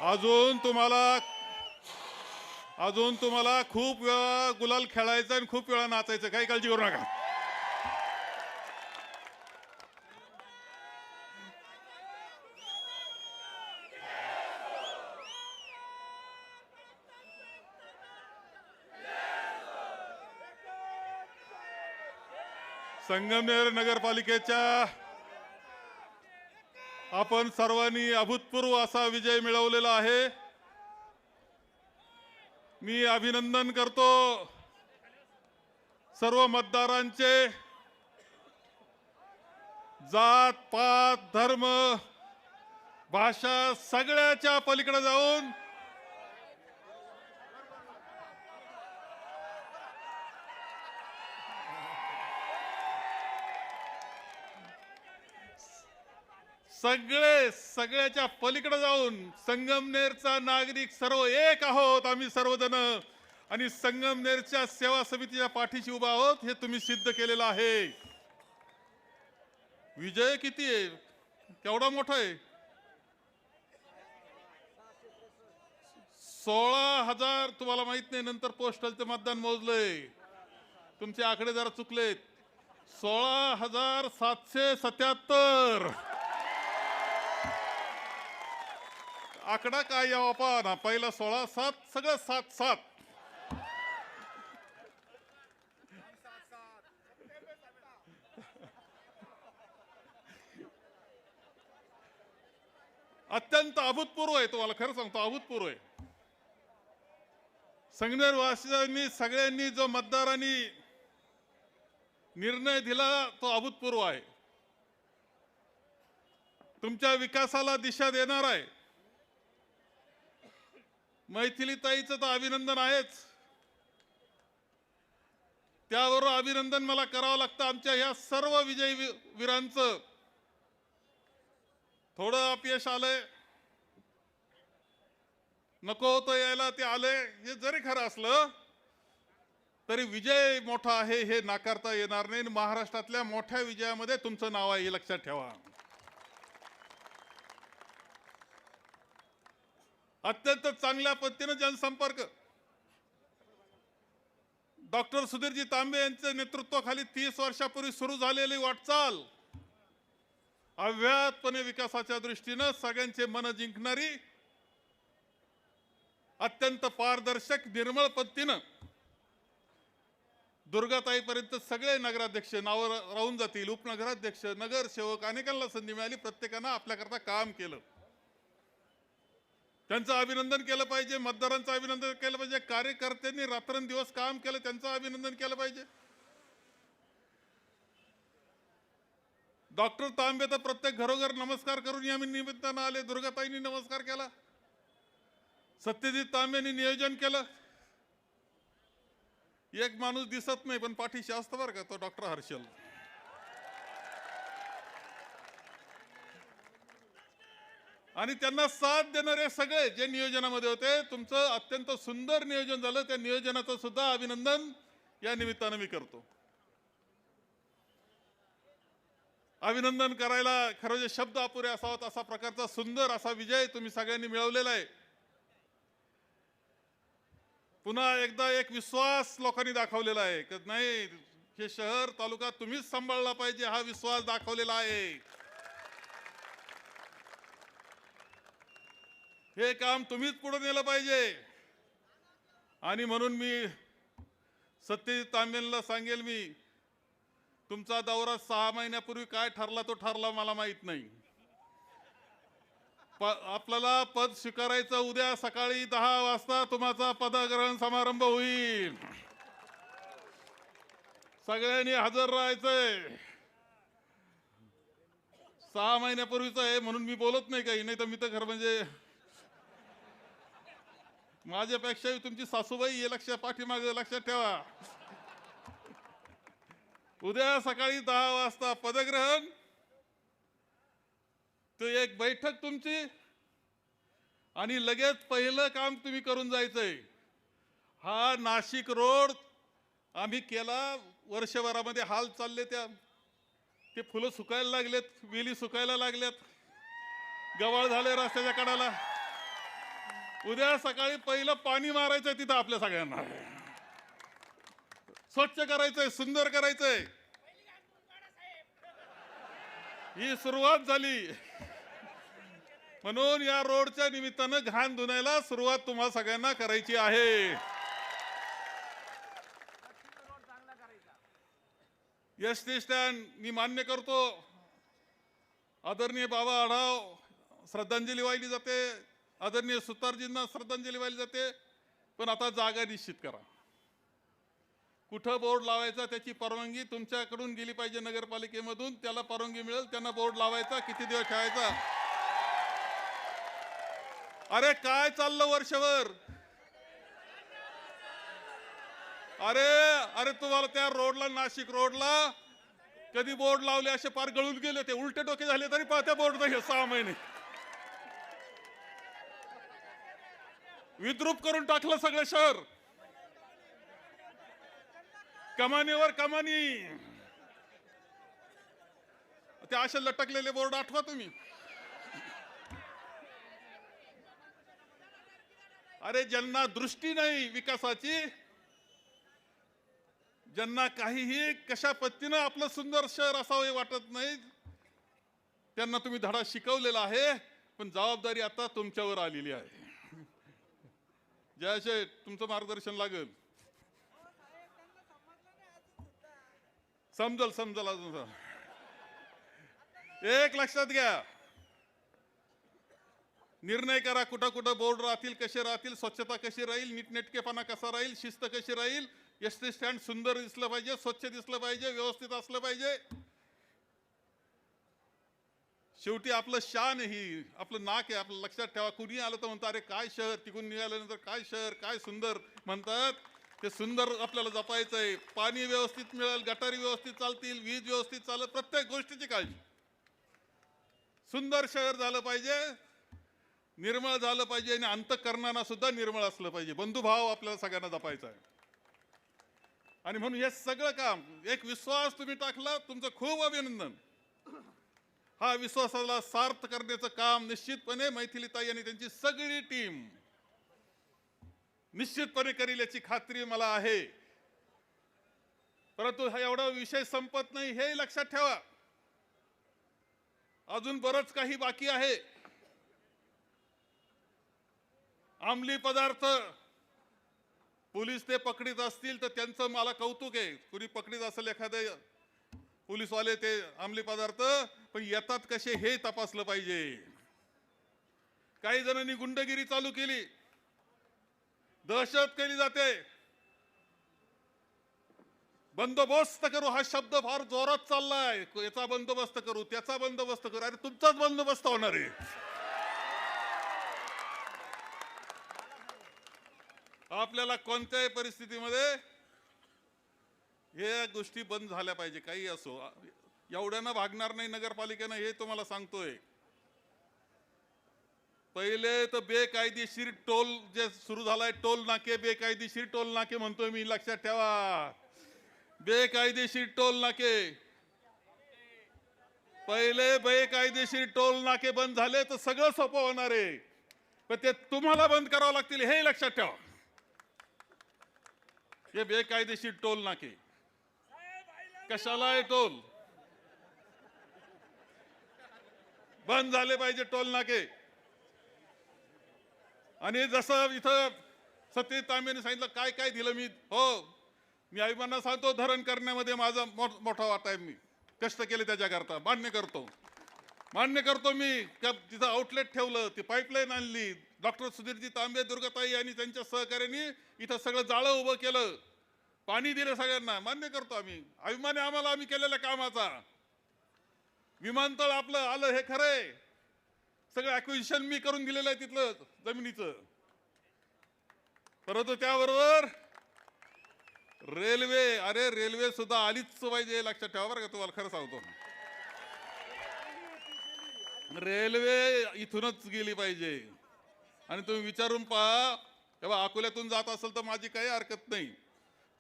अजून तुम्हाला अजून तुम्हाला खूप वेळा गुलाल खेळायचा आणि खूप वेळा नाचायचं, काही काळजी करू नका. संगमनेर नगरपालिकेच्या आपण सर्वांनी अभूतपूर्व असा विजय मिळवलेला आहे. मी अभिनंदन करतो सर्व मतदारांचे. जात पात धर्म भाषा सगळ्याच्या पलीकडे जाऊन सगळ्याच्या पलीकडे जाऊन संगमनेरचा नागरिक सर्व एक आहोत आम्ही सर्वजण, आणि संगमनेरच्या सेवा समितीच्या पाठीशी उभा आहोत हे तुम्ही सिद्ध केलेलं आहे. विजय किती आहे, केवढा मोठा आहे? 16,000. तुम्हाला माहित नाही, नंतर पोस्टलचं मतदान मोजलंय, तुमचे आकडे जरा चुकलेत. 16,777. आकडा काय यावा पहा ना, पहिला 16, 7 सगळं 7-7. अत्यंत अभूतपूर्व आहे, तुम्हाला खरं सांगतो अभूतपूर्व आहे. संगमनेर वासियांनी सगळ्यांनी जो मतदारांनी निर्णय दिला तो अभूतपूर्व आहे. तुमच्या विकासाला दिशा देणार आहे. मैथिलीताईचं तर अभिनंदन आहेच, त्यावर अभिनंदन मला करावं लागतं आमच्या ह्या सर्व विजयी वीरांचं. थोडं अपयश आलंय, नको होतं यायला, ते आले. हे जरी खरं असलं तरी विजय मोठा आहे हे नाकारता येणार नाही. महाराष्ट्रातल्या मोठ्या विजयामध्ये तुमचं नाव आहे हे लक्षात ठेवा. अत्यंत चांगल्या पद्धतीने जनसंपर्क डॉक्टर सुधीरजी तांबे यांच्या नेतृत्वाखाली 30 वर्षापूर्वी सुरू झालेली वाटचाल अव्याहतपणे विकासाच्या दृष्टीने सगळ्यांचे मन जिंकणारी, अत्यंत पारदर्शक निर्मळ पद्धतीनं दुर्गाताईपर्यंत सगळे नगराध्यक्ष नाव राहून जातील, उपनगराध्यक्ष, नगरसेवक, अनेकांना संधी मिळाली. प्रत्येकानं आपल्याकरता काम केलं, त्यांचं अभिनंदन केलं पाहिजे. मतदारांचं अभिनंदन केलं पाहिजे. कार्यकर्त्यांनी रात्रंदिवस काम केलं, त्यांचं अभिनंदन केलं पाहिजे. डॉक्टर तांबे तर प्रत्येक घरोघर नमस्कार करून या निमित्तानं आले. दुर्गाताईंनी नमस्कार केला, सत्यजित तांबेंनी नियोजन केलं. एक माणूस दिसत नाही पण पाठीशी असतं बरं का, तो डॉक्टर हर्षल. आणि त्यांना साथ देणारे सगळे जे नियोजनामध्ये होते, तुमचं अत्यंत सुंदर नियोजन झालं. त्या नियोजनाचं सुद्धा अभिनंदन या निमित्तानं मी करतो. अभिनंदन करायला खरं जे शब्द अपुरे असावेत असा प्रकारचा सुंदर असा विजय तुम्ही सगळ्यांनी मिळवलेला आहे. पुन्हा एकदा एक विश्वास लोकांनी दाखवलेला आहे की नाही, हे शहर तालुका तुम्हीच सांभाळला पाहिजे, हा विश्वास दाखवलेला आहे. हे काम तुम्हीच पुढे नेलं पाहिजे. आणि म्हणून मी सत्यजित तांबेंना सांगेल, मी तुमचा दौरा 6 महिन्यापूर्वी काय ठरला तो ठरला मला माहित नाही. आपल्याला पद स्वीकारायचं उद्या सकाळी 10 वाजता तुमचा पदग्रहण समारंभ होईल. सगळ्यांनी हजर राहायचंय. 6 महिन्यापूर्वीच आहे म्हणून मी बोलत नाही काही, नाही तर मी तर खरं म्हणजे माझ्यापेक्षा तुमची सासूबाई हे लक्षात पाठीमागे लक्षात ठेवा. उद्या सकाळी 10 वाजता पदग्रहण, तो एक बैठक तुमची, आणि लगेच पहिलं काम तुम्ही करून जायचंय. हा नाशिक रोड आम्ही केला, वर्षभरामध्ये हाल चालले, ते फुलं सुकायला लागलेत, वेली सुकायला लागल्यात, गवाळ झाले रस्त्याच्या कडाला. उद्या सकाळी पहिलं पाणी मारायचंय तिथं आपल्या सगळ्यांना, स्वच्छ करायचंय, सुंदर करायचंय. ही सुरुवात झाली. म्हणून या रोडच्या निमित्तानं घाण धुण्याला सुरुवात तुम्हा सगळ्यांना करायची आहे. एसटी स्टँड मी मान्य करतो, आदरणीय बाबा आढाव श्रद्धांजली वाहिली जाते, आदरणीय सुतारजींना श्रद्धांजली वाहिली जाते, पण आता जागा निश्चित करा. कुठं बोर्ड लावायचा त्याची परवानगी तुमच्याकडून गेली पाहिजे, नगरपालिकेमधून. त्याला परवानगी मिळेल त्यांना बोर्ड लावायचा, किती दिवस ठेवायचा. अरे काय चाललं वर्षभर. अरे तुम्हाला त्या रोडला, नाशिक रोडला कधी बोर्ड लावले असे पार गळून गेले, ते उलटे डोके झाले तरी त्या बोर्ड नाही. 6 महिने विद्रूप करून टाकलं सगळं शहर. कमानीवर कमानी, ते असे लटकलेले बोर्ड आठवा तुम्ही. अरे ज्यांना दृष्टी नाही विकासाची, ज्यांना काहीही कशा पद्धतीनं आपलं सुंदर शहर असावे वाटत नाही, त्यांना तुम्ही धडा शिकवलेला आहे. पण जबाबदारी आता तुमच्यावर आलेली आहे. जयाशे तुमचं मार्गदर्शन लागेल. समजल अजून. एक लक्षात घ्या, निर्णय करा कुठं कुठं बोर्ड राहतील, कसे राहतील, स्वच्छता कशी राहील, नीटनेटकेपणा कसा राहील, शिस्त कशी राहील. एसटी स्टँड सुंदर दिसलं पाहिजे, स्वच्छ दिसलं पाहिजे, व्यवस्थित असलं पाहिजे. शेवटी आपलं शान ही आपलं नाक आहे. आपलं लक्षात ठेवा. कुणी आलं तर म्हणतं अरे काय शहर, तिकून निघाल्यानंतर काय शहर, काय सुंदर म्हणतात. ते सुंदर आपल्याला जपायचंय. पाणी व्यवस्थित मिळेल, गटारी व्यवस्थित चालतील, वीज व्यवस्थित चालत, प्रत्येक गोष्टीची काळजी. सुंदर शहर झालं पाहिजे, निर्मळ झालं पाहिजे, आणि अंतःकरणानं सुद्धा निर्मळ असलं पाहिजे. बंधुभाव आपल्याला सगळ्यांना जपायचा आहे. आणि म्हणून हे सगळं काम, एक विश्वास तुम्ही टाकला, तुमचं खूप अभिनंदन. हा विश्वासाला सार्थ करण्याचं काम निश्चितपणे मैथिलीताई आणि त्यांची सगळी टीम निश्चितपणे करील याची खात्री मला आहे. परंतु हा एवढा विषय संपत नाही हे लक्षात ठेवा. अजून बरंच काही बाकी आहे. अंमली पदार्थ पोलीस ते पकडीत असतील तर त्यांचं मला कौतुक आहे. कुणी पकडीत असेल एखादे पोलीसवाले ते अंमली पदार्थ, पण येतात कसे हे तपासलं पाहिजे. काही जणांनी गुंडगिरी चालू केली, दहशत केली जाते. बंदोबस्त करू हा शब्द फार जोरात चाललाय. याचा बंदोबस्त करू, त्याचा बंदोबस्त करू. अरे तुमचाच बंदोबस्त होणार आहे. आपल्याला कोणत्याही परिस्थितीमध्ये हे गोष्टी बंद झाल्या पाहिजे. काही असो, एवढ्यानं भागणार नाही नगरपालिकेनं, हे तुम्हाला सांगतोय. पहिले तर बेकायदेशीर टोल जे सुरू झालाय, टोल नाके, बेकायदेशीर टोल नाके म्हणतोय मी, लक्षात ठेवा. बेकायदेशीर टोल नाके, पहिले बेकायदेशीर टोल नाके बंद झाले तर सगळं सोपं होणार आहे. पण ते तुम्हाला बंद करावं लागतील हे लक्षात ठेवा. हे बेकायदेशीर टोल नाके कशाला आहे, टोल बंद झाले पाहिजे, टोल नाके. आणि जसं इथं सतीश तांबेने सांगितलं काय काय दिलं मी, हो मी अभिमानानं सांगतो, धरण करण्यामध्ये माझा मोठा वाटा आहे. मी कष्ट केले त्याच्याकरता, मान्य करतो मी. तिथं आउटलेट ठेवलं, ती पाईपलाईन आणली, डॉक्टर सुधीरजी तांबे, दुर्गाताई आणि त्यांच्या सहकार्याने इथं सगळं जाळं उभं केलं, पाणी दिलं सगळ्यांना, मान्य करतो आम्ही. अभिमान आहे आम्हाला आम्ही केलेल्या कामाचा. विमानतळ आपलं आलं हे खरंय, सगळं ॲक्विजिशन मी करून दिलेलं आहे तिथलं जमिनीचं. परंतु त्याबरोबर रेल्वे, अरे रेल्वे सुद्धा आलीच पाहिजे, लक्षात ठेवा बरं का. तुम्हाला खरं सांगतो, रेल्वे इथूनच गेली पाहिजे. आणि तुम्ही विचारून पहा, तेव्हा अकोल्यातून जात असेल तर माझी काही हरकत नाही.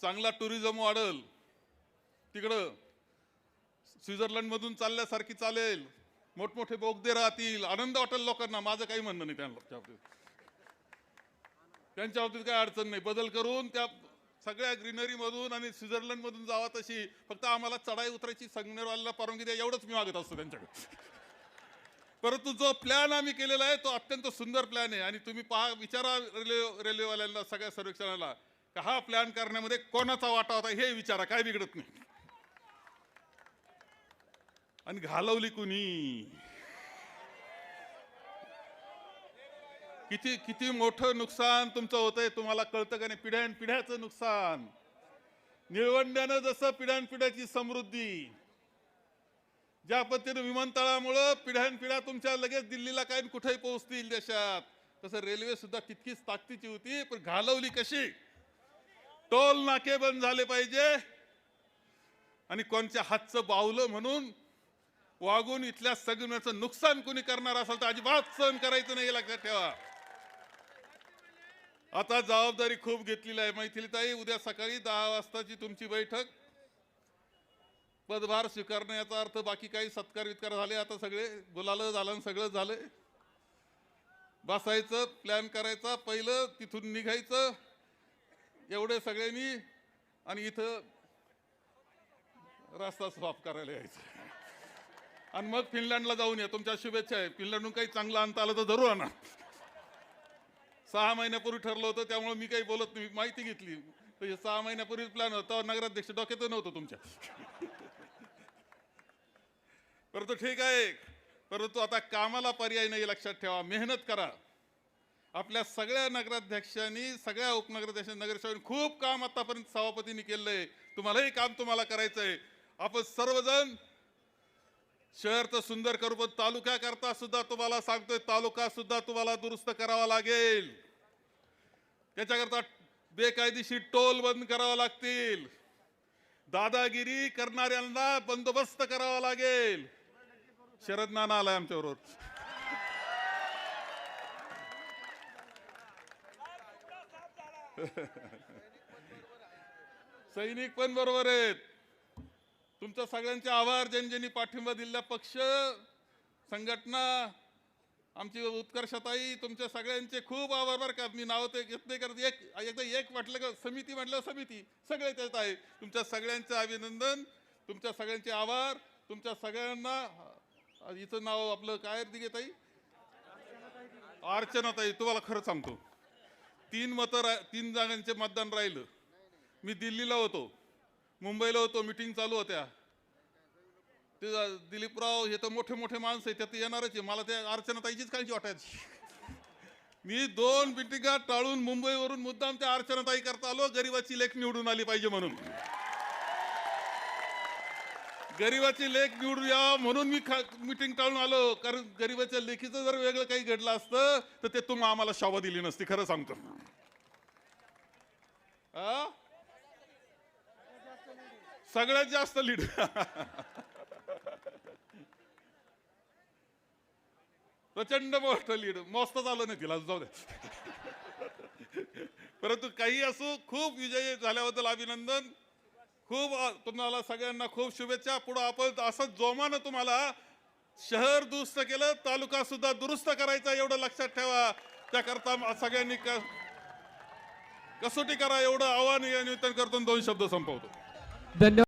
चांगला टुरिझम वाढेल तिकडं, स्वित्झर्लंड मधून चालल्यासारखी चालेल, मोठमोठे बोगदे राहतील, आनंद वाटेल लोकांना. माझं काही म्हणणं नाही त्यांना. त्यांच्या बाबतीत काही अडचण नाही, बदल करून त्या सगळ्या ग्रीनरी मधून आणि स्वित्झर्लंड मधून जावा तशी, फक्त आम्हाला चढाई उतरायची संगमेरवाल्याला परवानगी द्या, एवढंच मी मागत असतो त्यांच्याकडे. परंतु जो प्लॅन आम्ही केलेला आहे तो अत्यंत सुंदर प्लॅन आहे. आणि तुम्ही पहा, विचारा रेल्वेवाल्यांना, सगळ्या सर्वेक्षणाला, का हा प्लॅन करण्यामध्ये कोणाचा वाटा होता हे विचारा, काय बिघडत नाही. आणि घालवली कुणी, किती किती मोठं नुकसान तुमचं होतंय तुम्हाला कळतं का नाही? पिढ्यानपिढ्याचं नुकसान. निळवंड्यानं जसं पिढ्यानपिढ्याची समृद्धी, ज्या पद्धतीने विमानतळामुळं पिढ्यानपिढ्या तुमच्या लगेच दिल्लीला काय कुठेही पोहोचतील देशात, तसं रेल्वे सुद्धा तितकीच ताकदीची होती. पण घालवली कशी? टोल नाके बंद झाले पाहिजे आणि कोणच्या हातचं बावलं म्हणून वागून इथल्या सगळ्याचं नुकसान कुणी करणार असेल तर अजिबात सहन करायचं नाही, लक्षात ठेवा. आता जबाबदारी खूप घेतलेली आहे मैथिलीताई. उद्या सकाळी 10 वाजताची तुमची बैठक, पदभार स्वीकारणे याचा अर्थ बाकी काही सत्कार वित्कार झाले, आता सगळे गुलाल झालं, सगळं झालंय. बसायचं, प्लॅन करायचा, पहिलं तिथून निघायचं एवढे सगळ्यांनी, आणि इथं रस्ता साफ करायला यायचं. आणि मग फिनलँडला जाऊन या. तुमच्या शुभेच्छा आहे. फिनलँडहून काही चांगलं आणता आलं तर जरूर आणा. 6 महिन्यापूर्वी ठरलं होतं, त्यामुळे मी काही बोलत नाही, माहिती घेतली. तर हे 6 महिन्यापूर्वी प्लॅन होता, नगराध्यक्ष डोक्यात नव्हतं तुमच्या. परंतु ठीक आहे, परंतु आता कामाला पर्याय नाही, लक्षात ठेवा. मेहनत करा. आपल्या सगळ्या नगराध्यक्षांनी, सगळ्या उपनगराध्यक्षांनी, नगरसेवकांनी खूप काम आतापर्यंत सभापतींनी केलंय. तुम्हालाही काम तुम्हाला करायचंय. आपण सर्वजण शहर तर सुंदर करू, पण तालुका करता सुद्धा तुम्हाला सांगतोय, तालुका सुद्धा तुम्हाला दुरुस्त करावा लागेल. त्याच्याकरता बेकायदेशीर टोल बंद करावा लागतील. दादागिरी करणाऱ्यांना बंदोबस्त करावा लागेल. शरद नाना आलाय आमच्याबरोबर. सैनिक पण बरोबर आहेत. तुमच्या सगळ्यांचे आभार. ज्यांनी पाठिंबा दिला, पक्ष, संघटना, आमची उत्कर्षताई, तुमच्या सगळ्यांचे खूप आभार. बरं का, मी नाव ते घेत नाही करत, एकदा एक म्हटलं का समिती, म्हटलं समिती, सगळे त्यात आहे. तुमच्या सगळ्यांचं अभिनंदन, तुमच्या सगळ्यांचे आभार. तुमच्या सगळ्यांना, हिचं नाव आपलं काय दिगे ताई, अर्चनाताई. तुम्हाला खरं सांगतो, 3 जागांचे मतदान राहिलं. मी दिल्लीला होतो, मुंबईला होतो, मिटिंग चालू होत्या. ते दिलीपराव हे तर मोठे मोठे माणसं आहेत, त्यात येणारच आहे. मला त्या अर्चनाताईचीच काळजी वाटायची. मी 2 मिटिंगा टाळून मुंबईवरून मुद्दाम त्या अर्चनाताई करता आलो, गरीबाची लेख निवडून आली पाहिजे म्हणून. गरीबाची लेख निवडून या म्हणून मी मिटिंग टाळून आलो. कारण गरीबाच्या लेखीचं जर वेगळं काही घडलं असतं तर ते तुम्ही आम्हाला शोभा दिली नसती, खरं सांगतो. सगळ्यात जास्त लीड. प्रचंड मोठं लीड. मस्त झालं नाही तिला, जाऊ दे. परंतु काही असो, खूप विजयी झाल्याबद्दल अभिनंदन. खूप तुम्हाला सगळ्यांना खूप शुभेच्छा. पुढे आपण असं जोमानं तुम्हाला शहर दुरुस्त केलं, तालुका सुद्धा दुरुस्त करायचा, एवढं लक्षात ठेवा. त्याकरता सगळ्यांनी कसोटी करा, एवढं आव्हान या निमित्तानं करतो. 2 शब्द संपवतो. धन्यवाद.